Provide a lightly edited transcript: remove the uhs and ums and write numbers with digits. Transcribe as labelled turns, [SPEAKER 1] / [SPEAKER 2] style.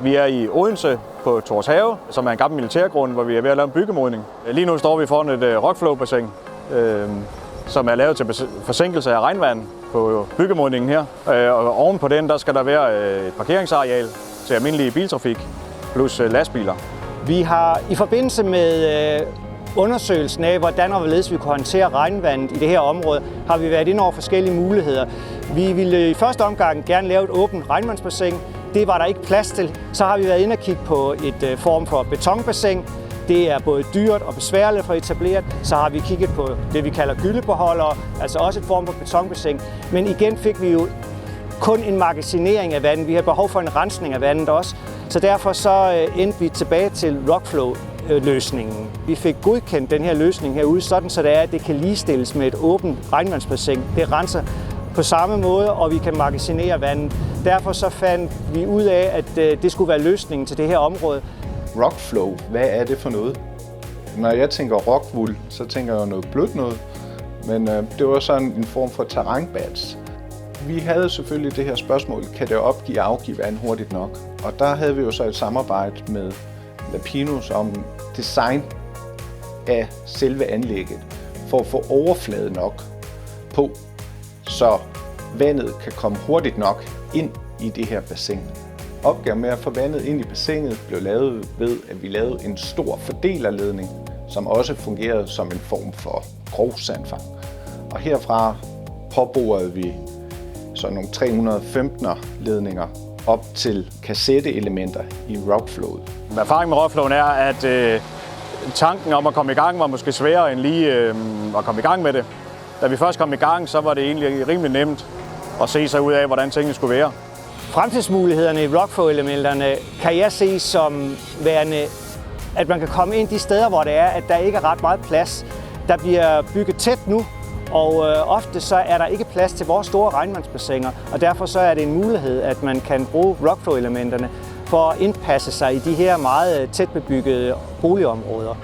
[SPEAKER 1] Vi er i Odense på Torshave, som er en gammel militærgrund, hvor vi er ved at lave en byggemodning. Lige nu står vi foran et rockflow-bassin, som er lavet til forsinkelse af regnvand på byggemodningen her. Og oven på den der skal der være et parkeringsareal til almindelig biltrafik plus lastbiler.
[SPEAKER 2] Vi har i forbindelse med undersøgelsen af, hvordan og hvorledes vi kunne håndtere regnvandet i det her område, har vi været inde over forskellige muligheder. Vi ville i første omgang gerne lave et åbent regnvandsbassin. Det var der ikke plads til. Så har vi været inde og kigge på et form for betonbassin. Det er både dyrt og besværligt for etableret. Så har vi kigget på det, vi kalder gyldebeholdere, altså også et form for betonbassin. Men igen fik vi jo kun en magasinering af vandet. Vi har behov for en rensning af vandet også. Så derfor så endte vi tilbage til rockflow-løsningen. Vi fik godkendt den her løsning herude, sådan så det kan ligestilles med et åbent regnvandsbassin. Det renser på samme måde, og vi kan magasinere vandet. Derfor så fandt vi ud af, at det skulle være løsningen til det her område.
[SPEAKER 3] Rockflow, hvad er det for noget? Når jeg tænker rockwool, så tænker jeg noget blødt noget, men det var sådan en form for terrænbats. Vi havde selvfølgelig det her spørgsmål, kan det opgive og afgive vand hurtigt nok? Og der havde vi jo så et samarbejde med Lapinus om design af selve anlægget, for at få overflade nok på, så vandet kan komme hurtigt nok ind i det her bassin. Opgaven med at få vandet ind i bassinet blev lavet ved, at vi lavede en stor fordelerledning, som også fungerede som en form for grovsandfang. Og herfra påborede vi så nogle 315'er ledninger op til kassetteelementer i rockflowet.
[SPEAKER 1] Erfaringen med rockflowen er, at tanken om at komme i gang var måske sværere end lige at komme i gang med det. Da vi først kom i gang, så var det egentlig rimelig nemt at se sig ud af, hvordan tingene skulle være.
[SPEAKER 2] Fremtidsmulighederne i rockflow-elementerne kan jeg se som værende, at man kan komme ind de steder, hvor det er, at der ikke er ret meget plads. Der bliver bygget tæt nu, og ofte så er der ikke plads til vores store regnvandsbassiner, og derfor så er det en mulighed, at man kan bruge rockflow-elementerne for at indpasse sig i de her meget tæt bebyggede boligområder.